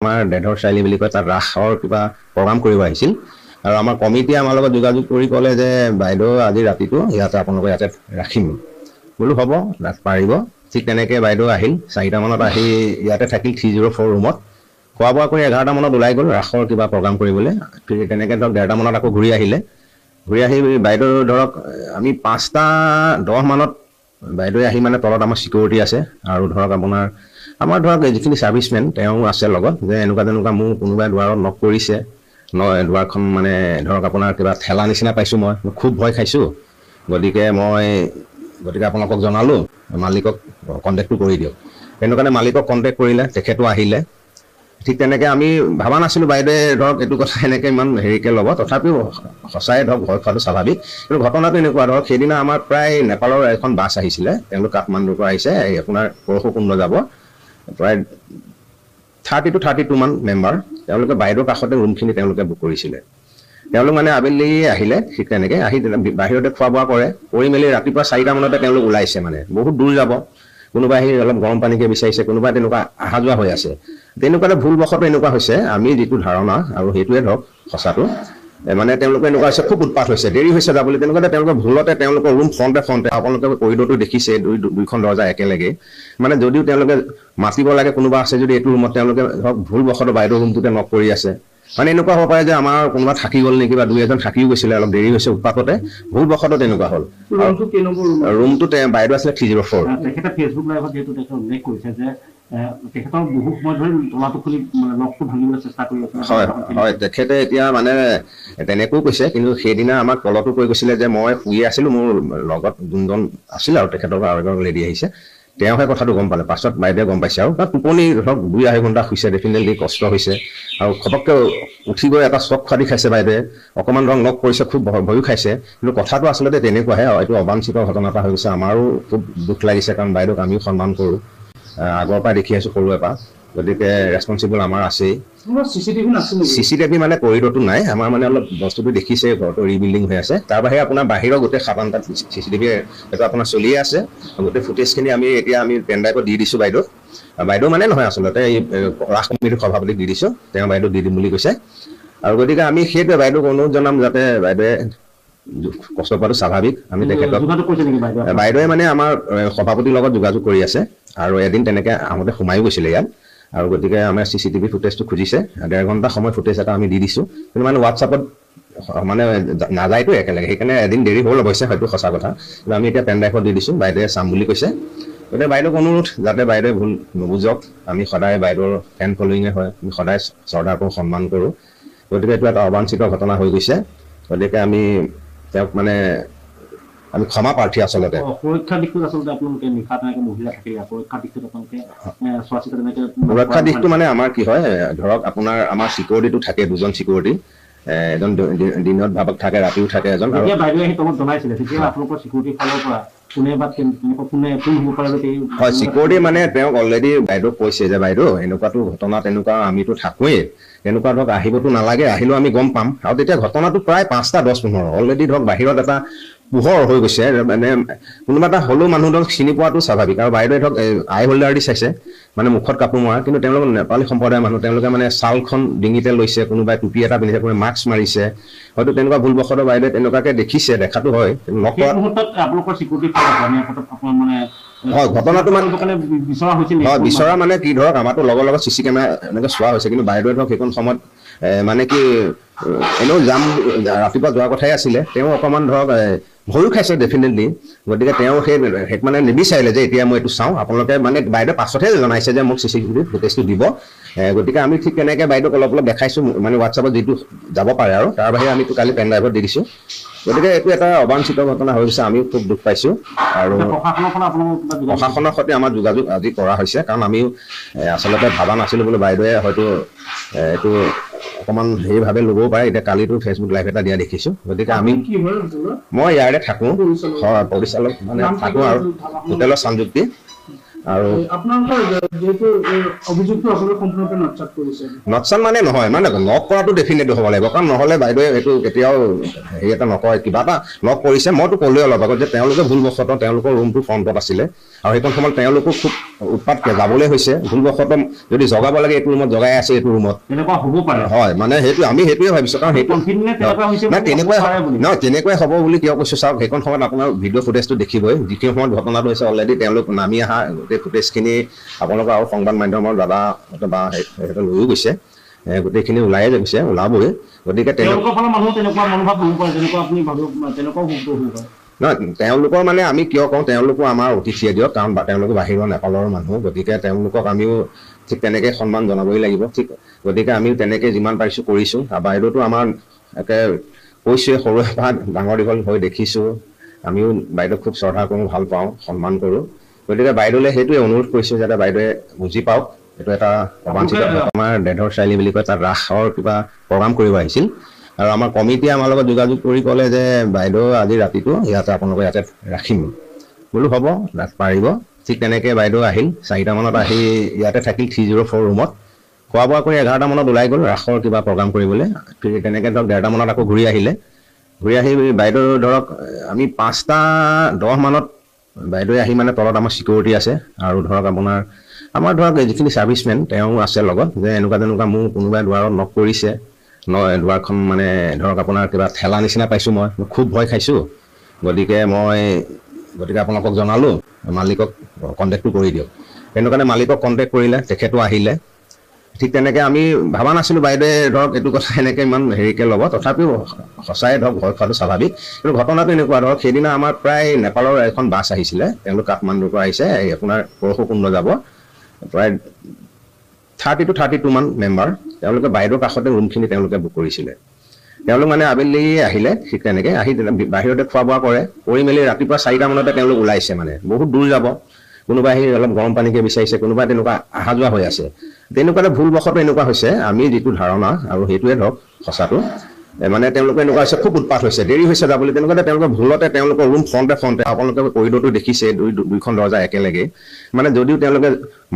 আমাৰ ডেধৰ চাৰিআলি বুলি কয় তাত ৰাসৰ কিবা প্ৰগ্ৰাম কৰিব আহিছিল আৰু আমাৰ কমিটিয়ে আমাৰ লগত যোগাযোগ কৰি ক'লে যে বাইদেউ আজি ৰাতিটো ইয়াতে আপোনালোকে ইয়াতে ৰাখিম বোলো হ'ব পাৰিব ঠিক তেনেকৈ বাইদেউ আহিল 4টা মানত আহি ইয়াতে থাকিল 304 ৰুমত খোৱা বোৱা কৰি 11টা মানত ওলাই গ'ল ৰাসৰ কিবা প্ৰগ্ৰাম কৰিবলৈ তেনেকৈ ধৰক 1:30 মানত আকৌ ঘূৰি আহিলে ঘূৰি আহি বাইদেউ ধৰক আমি 5:10 মানত বাইদেউ আহি মানে তলত আমাৰ সিকিউৰিটি আছে আৰু ধৰক আপোনাৰ আমাৰ ধৰক যিখিনি সাৰ্ভিসমেন তেওঁ আছে লগত যে এনেকুৱা মোৰ কোনোবাই দুৱাৰত নক কৰিছে দুৱাৰখন মানে ধৰক আপোনাৰ কিবা ঠেলা নিচিনা পাইছোঁ মই খুব ভয় খাইছোঁ গতিকে আপোনালোকক জনালোঁ মালিকক কণ্টেক্টটো কৰি দিয়ক তেনেকুৱানে মালিকক কণ্টেক্ট কৰিলে তেখেতো আহিলে ঠিক তেনেকৈ আমি ভাবা নাছিলোঁ বাইদেৱে ধৰক এইটো কথা এনেকৈ ইমান হেৰিকৈ ল'ব তথাপিও সঁচাই ধৰক ভয় খোৱাটো স্বাভাৱিক কিন্তু ঘটনাটো এনেকুৱা ধৰক সেইদিনা আমাৰ প্ৰায় নেপালৰ এখন বাছ আহিছিলে তেওঁলোক কাঠমাণ্ডুৰ পৰা আহিছে আপোনাৰ পৰশুকুণ্ড যাব প্ৰায় 30 to 32 মান মেম্বাৰ তেওঁলোকে বাইদেউৰ কাষতে ৰুমখিনি তেওঁলোকে বুক কৰিছিলে তেওঁলোক মানে আবেলি আহিলে ঠিক তেনেকৈ আহি বাহিৰতে খোৱা বোৱা কৰে কৰি মেলি ৰাতিপুৱা 4টা মানতে তেওঁলোক ওলাইছে মানে বহুত দূৰ যাব কোনোবাই আহি অলপ গৰম পানীকে বিচাৰিছে কোনোবাই তেনেকুৱা অহা যোৱা হৈ আছে তেনেকুৱাতে ভুলবশতঃ এনেকুৱা হৈছে আমি যিটো ধাৰণা আৰু সেইটোৱে ধৰক সঁচাটো মানে তেওঁলোকে এনেকুৱা হৈছে খুব উৎপাত হৈছে দেৰি হৈছে যাবলৈ তেনেকুৱাতে তেওঁলোকে ভুলতে তেওঁলোকৰ ৰুম ফ্ৰণ্টে আপোনালোকে কৰিডৰটো দেখিছে দুইখন দৰ্জা একেলগে মানে যদিও তেওঁলোকে মাতিব লাগে কোনোবা আছে যদি এইটো ৰুমত তেওঁলোকে ধৰক ভুলবশতঃ বাইদেউৰ ৰুমটোতে নক কৰি আছে মানে এনেকুৱা হ'ব পাৰে যে আমাৰ কোনোবা থাকি গ'ল নেকি বা 2-এজন থাকিও গৈছিলে অলপ দেৰি হৈছে উৎপাততে ভুলবশতঃ তেনেকুৱা হ'ল ৰুমটোতে বাইদেউ আছিলে 304 তেখেতে ফেচবুক লাইভত যেহেতু তেখেতে উল্লেখ কৰিছে যে তেখেতৰ বহু সময় ধৰি তলাটো খুলি লকটো ভাঙিবলৈ চেষ্টা কৰি আছে হয় তেখেতে এতিয়া মানে তেনেকৈও কৈছে কিন্তু সেইদিনা আমাক তলতো কৈ গৈছিলে যে মই শুই আছিলোঁ মোৰ লগত যোনজন আছিল আৰু তেখেতৰ আৰু এজন লেডি আহিছে তেওঁহে কথাটো গম পালে পাছত বাইদেৱে গম পাইছে আৰু তাত টোপনি ধৰক 2-2.5 ঘণ্টা শুইছে ডেফিনেটলি কষ্ট হৈছে আৰু খপককৈ উঠি গৈ এটা চক ফাদি খাইছে বাইদেৱে অকণমান ধৰক নক কৰিছে খুব ভয়ো খাইছে কিন্তু কথাটো আচলতে তেনেকুৱাহে এইটো অবাঞ্ছিত ঘটনা এটা হৈ গৈছে আমাৰো খুব দুখ লাগিছে কাৰণ বাইদেউক আমিও সন্মান কৰোঁ আগৰ পৰা দেখি আছোঁ সৰুৰে পৰা গতিকে ৰেছপনচিবল আমাৰ আছেই চিচিটিভি মানে কৰিডৰটো নাই আমাৰ মানে অলপ বস্তুটো দেখিছে ঘৰটো ৰিবিল্ডিং হৈ আছে তাৰ বাহিৰে আপোনাৰ বাহিৰৰ গোটেই সাতানটাত চিচিটিভি সেইটো আপোনাৰ চলিয়ে আছে গোটেই ফুটেজখিনি আমি পেন ড্ৰাইভত দি দিছোঁ বাইদেউ মানে নহয় আচলতে এই ৰাস কমিটিৰ সভাপতিক দি দিছোঁ তেওঁ বাইদেউ দি দিম বুলি কৈছে আৰু গতিকে আমি সেইটোৱে বাইদেউক অনুৰোধ জনাম যাতে বাইদেৱে কষ্ট পোৱাটো স্বাভাৱিক আমি তেখেতক বাইদেৱে মানে আমাৰ সভাপতিৰ লগত যোগাযোগ কৰি আছে আৰু এদিন তেনেকৈ আহোঁতে সোমায়ো গৈছিলে ইয়াত আৰু গতিকে আমাৰ চিচিটিভি ফুটেজটো খুজিছে 1.5 ঘণ্টা সময় ফুটেজ এটা আমি দি দিছোঁ কিন্তু মানে হোৱাটছআপত মানে নাযায়তো একেলগে সেইকাৰণে এদিন দেৰি হ'ল অৱশ্যে হয়তো সঁচা কথা কিন্তু আমি এতিয়া পেন ড্ৰাইভত দি দিছোঁ বাইদেৱে চাম বুলি কৈছে গতিকে বাইদেউক অনুৰোধ যাতে বাইদেৱে ভুল নুবুজক আমি সদায় বাইদেউৰ ফেন ফলোয়িঙে হয় আমি সদায় চৰ্দাৰকো সন্মান কৰোঁ গতিকে এইটো এটা অবাঞ্ছিত ঘটনা হৈ গৈছে গতিকে আমি তেওঁক মানে আমি ক্ষমা প্ৰাৰ্থী আচলতে সুৰক্ষা দিশটোত আচলতে আপোনালোকে নিশা তেনেকৈ মহিলা থাকিলে সুৰক্ষা দিশটোত আপোনালোকে চোৱাচিতা তেনেকৈ সুৰক্ষা দিশটো মানে আমাৰ কি হয় ধৰক আপোনাৰ আমাৰ চিকিউৰিটিটো থাকে 2জন চিকিউৰিটি এজন দিনত ভাবক থাকে ৰাতিও থাকে এজন আৰু বাইদেৱে আহি তলত জনাইছিলে তেতিয়া আপোনালোকৰ চিকিউৰিটিৰ ফালৰ পৰা হয় চিকিউৰিটি মানে তেওঁক অলৰেডি বাইদেউক কৈছে যে বাইদেউ এনেকুৱাটো ঘটনা তেনেকুৱা আমিতো থাকোৱেই তেনেকুৱা ধৰক আহিবতো নালাগে আহিলেও আমি গম পাম আৰু তেতিয়া ঘটনাটো প্ৰায় 5:10-15 অলৰেডি ধৰক বাহিৰত এটা পোহৰ হৈ গৈছে মানে কোনোবা এটা হ'লেও মানুহজনক চিনি পোৱাটো স্বাভাৱিক আৰু বাইদেৱে ধৰক আই হোল্ডাৰ দি চাইছে মানে মুখত কাপোৰ মৰা কিন্তু তেওঁলোক নেপালী সম্প্ৰদায়ৰ মানুহ তেওঁলোকে মানে ছালখন ডিঙিতে লৈছে কোনোবাই টুপি এটা পিন্ধিছে কোনোবাই মাস্ক মাৰিছে হয়তো তেনেকুৱা ভুলবশতঃ বাইদেৱে তেনেকুৱাকৈ দেখিছে দেখাটো হয় হয় ঘটনাটো মানে বিচৰা মানে কি ধৰক আমাৰতো লগৰ লগত চিচি কেমেৰা এনেকৈ চোৱা হৈছে কিন্তু বাইদেৱে ধৰক সেইখন সময়ত মানে কি এনেও যাম ৰাতিপুৱা যোৱাৰ কথাই আছিলে তেওঁ অকণমান ধৰক ভয়ো খাইছে ডেফিনেটলি গতিকে তেওঁ সেই মানে নিবিচাৰিলে যে এতিয়া মই এইটো চাওঁ আপোনালোকে মানে বাইদেউ পাছতহে জনাইছে যে মোক চিচিটিভি ফুটেজটো দিব গতিকে আমি ঠিক তেনেকৈ বাইদেউক অলপ দেখাইছোঁ মানে হোৱাটছআপত যিটো যাব পাৰে আৰু তাৰ বাহিৰে আমিতো কালি পেন ড্ৰাইভত দি দিছোঁ গতিকে এইটো এটা অবাঞ্ছিত ঘটনা হৈ গৈছে আমিও খুব দুখ পাইছোঁ আৰু প্ৰশাসনৰ সৈতে আমাৰ যোগাযোগ আজি কৰা হৈছে কাৰণ আমিও আচলতে ভবা নাছিলোঁ বোলো বাইদেৱে হয়তো এইটো অকণমান হেৰিভাৱে ল'বও পাৰে এতিয়া কালিতো ফেচবুক লাইভ এটা দিয়া দেখিছোঁ গতিকে আমি মই ইয়াৰে থাকোঁ পৰিচালক মানে থাকোঁ আৰু হোটেলৰ সংযুক্তি আৰু নকচান মানে নহয় মানে নক কৰাটো ডেফিনেট হ'ব লাগিব কাৰণ নহ'লে বাইদেৱে এইটো কেতিয়াও হেৰি এটা নকয় কিবা এটা নক কৰিছে মইতো ক'লোৱে অলপ আগত যে তেওঁলোকে ভুলবশতঃ তেওঁলোকৰ ৰুমটো ফ্ৰণ্টত আছিলে আৰু সেইখন সময়ত তেওঁলোকো খুব উৎপাত যাবলৈ হৈছে ভুলবশতঃ যদি জগাব লাগে এইটো ৰুমত জগাই আছে এইটো ৰুমত হয় মানে সেইটো আমি সেইটোৱে ভাবিছোঁ কাৰণ সেইটো তেনেকুৱাই হ'ব বুলি কিয় কৈছোঁ চাওক সেইখন সময়ত আপোনাৰ ভিডিঅ' ফুটেজটো দেখিবই যিখিনি সময়ত ঘটনাটো হৈছে অলৰেডি তেওঁলোক নামি অহা গোটেই ফুটেজখিনি আপোনালোকৰ আৰু সংবাদ মাধ্যমৰ দাদা বা সিহঁতে লৈও গৈছে গোটেইখিনি ওলায়ে গৈছে ওলাবই গতিকে নহয় তেওঁলোকৰ মানে আমি কিয় কওঁ তেওঁলোকো আমাৰ অতিথিয়ে দিয়ক কাৰণ তেওঁলোকে বাহিৰৰ নেপালৰ মানুহ গতিকে তেওঁলোকক আমিও ঠিক তেনেকৈ সন্মান জনাবই লাগিব ঠিক গতিকে আমিও তেনেকৈ যিমান পাৰিছোঁ কৰিছোঁ আৰু বাইদেউতো আমাৰ একে কৈছোঁৱে সৰুৰে পৰা ডাঙৰ দীঘল হৈ দেখিছোঁ আমিও বাইদেউক খুব শ্ৰদ্ধা কৰোঁ ভাল পাওঁ সন্মান কৰোঁ গতিকে বাইদেউলৈ সেইটোৱে অনুৰোধ কৰিছোঁ যাতে বাইদেৱে বুজি পাওক এইটো এটা অবাঞ্ছিত আমাৰ ডেধৰ চাৰিআলি বুলি কয় তাত ৰাসৰ কিবা প্ৰগ্ৰাম কৰিব আহিছিল আৰু আমাৰ কমিটিয়ে আমাৰ লগত যোগাযোগ কৰি ক'লে যে বাইদেউ আজি ৰাতিটো ইয়াতে আপোনালোকে ইয়াতে ৰাখিম বোলো হ'ব পাৰিব ঠিক তেনেকৈ বাইদেউ আহিল 4টা মানত আহি ইয়াতে থাকিল 304 ৰুমত খোৱা বোৱা কৰি 11টা মানত ওলাই গ'ল ৰাসৰ কিবা প্ৰগ্ৰাম কৰিবলৈ তেনেকৈ ধৰক 1:30 মানত আকৌ ঘূৰি আহি বাইদেউ ধৰক আমি 5:10 মানত বাইদেৱে আহি মানে তলত আমাৰ চিকিউৰিটি আছে আৰু ধৰক আমাৰ ধৰক যিখিনি ছাৰ্ভিচমেন তেওঁ আছে লগত যে এনেকুৱা মোৰ কোনোবাই দুৱাৰত নক কৰিছে দুৱাৰখন মানে ধৰক আপোনাৰ কিবা ঠেলা নিচিনা পাইছোঁ মই খুব ভয় খাইছোঁ গতিকে আপোনালোকক জনালোঁ মালিকক কণ্টেক্টটো কৰি দিয়ক তেনেকুৱানে মালিকক কণ্টেক্ট কৰিলে তেখেতো আহিলে ঠিক তেনেকৈ আমি ভাবা নাছিলোঁ বাইদেৱে ধৰক এইটো কথা এনেকৈ ইমান হেৰিকৈ ল'ব তথাপিও সঁচাই ধৰক ভয় খোৱাটো স্বাভাৱিক কিন্তু ঘটনাটো এনেকুৱা ধৰক সেইদিনা আমাৰ প্ৰায় নেপালৰ এখন বাছ আহিছিলে তেওঁলোক কাঠমাণ্ডুৰ পৰা আহিছে আপোনাৰ পৰশুকুণ্ড যাব প্ৰায় 30 to 32 মান মেম্বাৰ তেওঁলোকে বাইদেউৰ কাষতে ৰুমখিনি তেওঁলোকে বুক কৰিছিলে তেওঁলোক মানে আবেলি আহিলে ঠিক তেনেকৈ আহি বাহিৰতে খোৱা বোৱা কৰি মেলি ৰাতিপুৱা 4টা মানতে তেওঁলোক ওলাইছে মানে বহুত দূৰ যাব কোনোবা আহি অলপ গৰম পানীকে বিচাৰিছে কোনোবা তেনেকুৱা অহা যোৱা হৈ আছে তেনেকুৱাতে ভুলবশতঃ এনেকুৱা হৈছে আমি যিটো ধাৰণা আৰু সেইটোৱে ধৰক সঁচাটো মানে তেওঁলোকে এনেকুৱা হৈছে খুব উৎপাত হৈছে দেৰি হৈছে যাবলৈ তেনেকুৱাতে তেওঁলোকে ভুলতে তেওঁলোকৰ ৰুম ফ্ৰণ্টে আপোনালোকে কৰিডৰটো দেখিছে দুইখন দৰ্জা একেলগে মানে যদিও তেওঁলোকে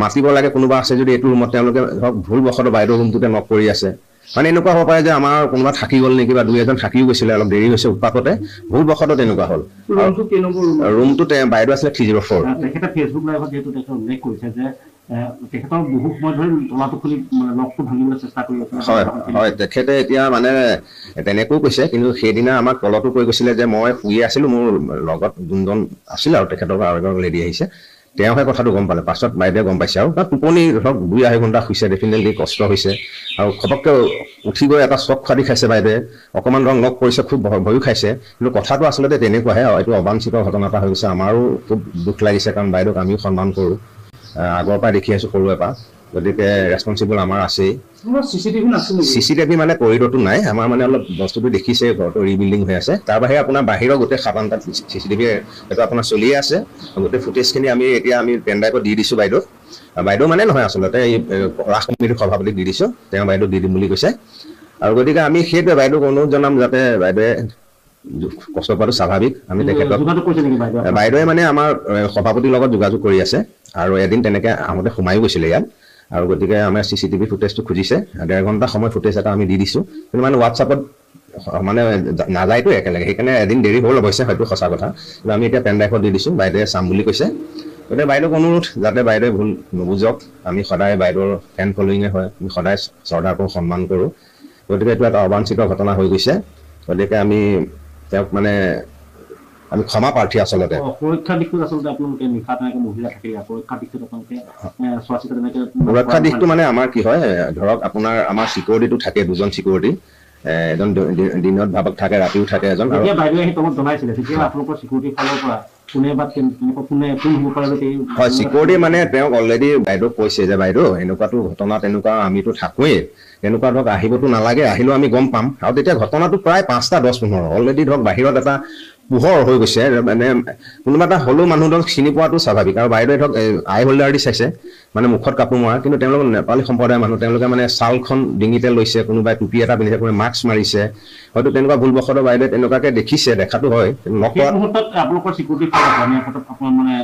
মাতিব লাগে কোনোবা আছে যদি এইটো ৰুমত তেওঁলোকে ধৰক ভুলবশতঃ বাইদেউৰ ৰুমটোতে নক কৰি আছে মানে এনেকুৱা হ'ব পাৰে যে আমাৰ কোনোবা থাকি গ'ল নেকি বা 2-এজন থাকিও গৈছিলে অলপ দেৰি হৈছে উৎপাততে ভুলবশতঃ তেনেকুৱা হ'ল ৰুমটো বাইদেউ আছিলে 304 তেখেতে ফেচবুক লাইভত যেহেতু তেখেতে উল্লেখ কৰিছে যে তেখেতৰ বহু সময় ধৰি তলাটো খুলি লকটো ভাঙিবলৈ চেষ্টা কৰি আছে হয় তেখেতে এতিয়া মানে তেনেকৈও কৈছে কিন্তু সেইদিনা আমাক তলতো কৈ গৈছিলে যে মই শুই আছিলোঁ মোৰ লগত যোনজন আছিল আৰু তেখেতৰ আৰু এজন লেডি আহিছে তেওঁহে কথাটো গম পালে পাছত বাইদেৱে গম পাইছে আৰু তাত টোপনি ধৰক 2-2.5 ঘণ্টা শুইছে ডেফিনেটলি কষ্ট হৈছে আৰু খপককৈ উঠি গৈ এটা চক খোৱাদি খাইছে বাইদেৱে অকণমান ধৰক নক কৰিছে খুব ভয়ো খাইছে কিন্তু কথাটো আচলতে তেনেকুৱাহে এইটো অবাঞ্ছিত ঘটনা এটা হৈ গৈছে আমাৰো খুব দুখ লাগিছে কাৰণ বাইদেউক আমিও সন্মান কৰোঁ আগৰ পৰা দেখি আছোঁ সৰুৰে পৰা গতিকে ৰেছপনচিবল আমাৰ আছেই চিচিটিভি মানে কৰিডৰটো নাই আমাৰ মানে অলপ বস্তুটো দেখিছে ঘৰটো ৰিবিল্ডিং হৈ আছে তাৰ বাহিৰে আপোনাৰ বাহিৰৰ গোটেই 7-8টা চিচিটিভি এইটো আপোনাৰ চলিয়ে আছে গোটেই ফুটেজখিনি আমি পেন ড্ৰাইভত দি দিছোঁ বাইদেউ মানে নহয় আচলতে এই ৰাস কমিটিৰ সভাপতিক দি দিছোঁ তেওঁ বাইদেউ দি দিম বুলি কৈছে আৰু গতিকে আমি সেইটোৱে বাইদেউক অনুৰোধ জনাম যাতে বাইদেৱে কষ্ট পোৱাটো স্বাভাৱিক আমি তেখেতক বাইদেৱে মানে আমাৰ সভাপতিৰ লগত যোগাযোগ কৰি আছে আৰু এদিন তেনেকৈ আহোঁতে সোমায়ো গৈছিলে ইয়াত আৰু গতিকে আমাৰ চিচিটিভি ফুটেজটো খুজিছে 1.5 ঘণ্টা সময় ফুটেজ এটা আমি দি দিছোঁ কিন্তু মানে হোৱাটছআপত মানে নাযায়তো একেলগে সেইকাৰণে এদিন দেৰি হ'ল অৱশ্যে হয়তো সঁচা কথা কিন্তু আমি এতিয়া পেন ড্ৰাইভত দি দিছোঁ বাইদেৱে চাম বুলি কৈছে গতিকে বাইদেউক অনুৰোধ যাতে বাইদেৱে ভুল নুবুজক আমি সদায় বাইদেউৰ ফেন ফলোয়িঙে হয় আমি সদায় শ্ৰদ্ধা কৰোঁ সন্মান কৰোঁ গতিকে এইটো এটা অবাঞ্ছিত ঘটনা হৈ গৈছে গতিকে আমি তেওঁক মানে আমি ক্ষমা প্ৰাৰ্থী আচলতে সুৰক্ষা দিশটো আচলতে আপোনালোকে নিশা তেনেকৈ মহিলা থাকে সুৰক্ষা দিশটো আপোনালোকে চোৱাচিতা তেনেকৈ সুৰক্ষা দিশটো মানে আমাৰ কি হয় ধৰক আপোনাৰ আমাৰ চিকিউৰিটিটো থাকে 2জন চিকিউৰিটি এজন দিনত ভাবক থাকে ৰাতিও থাকে এজন আৰু বাইদেৱে আহি তলত জনাইছিলে তেতিয়া আপোনালোকৰ চিকিউৰিটিৰ ফালৰ পৰা হয় চিকিউৰিটি মানে তেওঁক অলৰেডি বাইদেউক কৈছে যে বাইদেউ এনেকুৱাটো ঘটনা তেনেকুৱা আমিতো থাকোৱেই তেনেকুৱা ধৰক আহিবতো নালাগে আহিলেও আমি গম পাম আৰু তেতিয়া ঘটনাটো প্ৰায় 5:10-15 অলৰেডি ধৰক বাহিৰত এটা পোহৰ হৈ গৈছে মানে কোনোবা এটা হ'লেও মানুহজন চিনি পোৱাটো স্বাভাৱিক আৰু বাইদেৱে ধৰক আই হোল্ডাৰ দি চাইছে মানে মুখত কাপোৰ মৰা কিন্তু তেওঁলোক নেপালী সম্প্ৰদায়ৰ মানুহ তেওঁলোকে মানে ছালখন ডিঙিতে লৈছে কোনোবাই টুপি এটা পিন্ধিছে কোনোবাই মাস্ক মাৰিছে হয়তো তেনেকুৱা ভুলবশতঃ বাইদেৱে তেনেকুৱাকৈ দেখিছে দেখাটো হয় আপোনালোকৰ চিকিউৰিটি মানে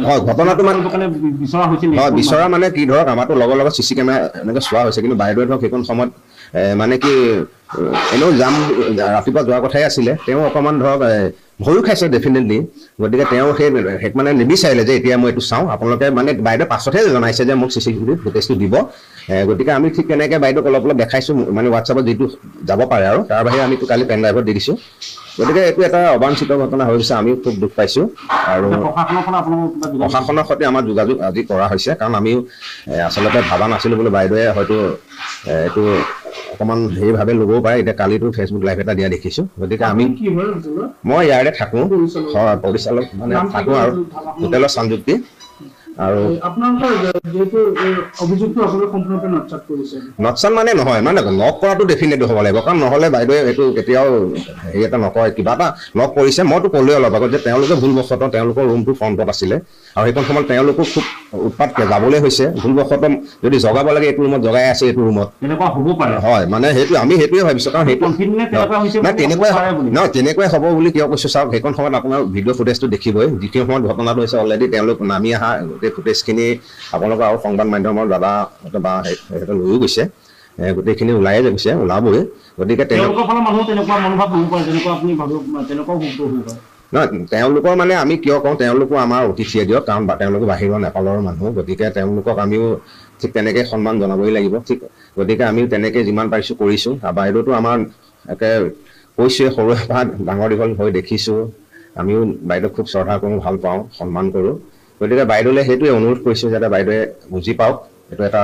হয় ঘটনাটো মানে কাৰণে বিচৰা হৈছিল হয় বিচৰা মানে কি ধৰক আমাৰতো লগৰ লগত চিচি কেমেৰা এনেকৈ চোৱা হৈছে কিন্তু বাইদেৱে ধৰক সেইখন সময়ত মানে কি এনেও যাম ৰাতিপুৱা যোৱাৰ কথাই আছিলে তেওঁ অকণমান ধৰক ভয়ো খাইছে ডেফিনেটলি গতিকে তেওঁ সেই মানে নিবিচাৰিলে যে এতিয়া মই এইটো চাওঁ আপোনালোকে মানে বাইদেৱে পাছতহে জনাইছে যে মোক চিচিটিভি ফুটেজটো দিব গতিকে আমি ঠিক তেনেকৈ বাইদেউক অলপ অলপ দেখাইছোঁ মানে হোৱাটছআপত যিটো যাব পাৰে আৰু তাৰ বাহিৰে আমিতো কালি পেন ড্ৰাইভত দি দিছোঁ গতিকে এইটো এটা অবাঞ্ছিত ঘটনা হৈ গৈছে আমিও খুব দুখ পাইছোঁ আৰু প্ৰশাসনৰ সৈতে আমাৰ যোগাযোগ আজি কৰা হৈছে কাৰণ আমিও আচলতে ভবা নাছিলোঁ বোলো বাইদেৱে হয়তো এইটো অকণমান হেৰিভাৱে ল'বও পাৰে এতিয়া কালিতো ফেচবুক লাইভ এটা দিয়া দেখিছোঁ গতিকে আমি মই ইয়াৰে থাকোঁ হয় পৰিচালক মানে থাকোঁ আৰু হোটেলৰ সংযুক্তি আৰু নকচাল মানে নহয় মানে লগ কৰাটো ডেফিনেটলি হ'ব লাগিব কাৰণ নহ'লে বাইদেৱে এইটো কেতিয়াও হেৰি এটা নকৰে কিবা এটা লগ কৰিছে মইতো ক'লোৱে অলপ আগত যে তেওঁলোকে ভুলবশতঃ তেওঁলোকৰ ৰুমটো ফ্ৰণ্টত আছিলে আৰু সেইখন সময়ত তেওঁলোকো খুব উৎপাত যাবলৈ হৈছে ভুলবশতঃ যদি জগাব লাগে এইটো ৰুমত জগাই আছে এইটো ৰুমত হয় মানে সেইটো আমি সেইটোৱে ভাবিছোঁ কাৰণ সেইটো তেনেকুৱাই হ'ব বুলি কিয় কৈছোঁ চাওক সেইখন সময়ত আপোনাৰ ভিডিঅ' ফুটেজটো দেখিবই যিখিনি সময়ত ঘটনাটো হৈছে অলৰেডি তেওঁলোক নামি অহা গোটেই ফুটেজখিনি আপোনালোকৰ আৰু সংবাদ মাধ্যমৰ দাদা বা সিহঁতে লৈও গৈছে গোটেইখিনি ওলায়ে গৈছে ওলাবই গতিকে নহয় তেওঁলোকৰ মানে আমি কিয় কওঁ তেওঁলোকো আমাৰ অতিথিয়ে দিয়ক কাৰণ তেওঁলোকো বাহিৰৰ নেপালৰ মানুহ গতিকে তেওঁলোকক আমিও ঠিক তেনেকৈ সন্মান জনাবই লাগিব ঠিক গতিকে আমিও তেনেকৈ যিমান পাৰিছোঁ কৰিছোঁ আৰু বাইদেউতো আমাৰ একে কৈছোৱে সৰুৰে পৰা ডাঙৰ দীঘল হৈ দেখিছোঁ আমিও বাইদেউক খুব শ্ৰদ্ধা কৰোঁ ভাল পাওঁ সন্মান কৰোঁ গতিকে বাইদেউলৈ সেইটোৱে অনুৰোধ কৰিছোঁ যাতে বাইদেৱে বুজি পাওক এইটো এটা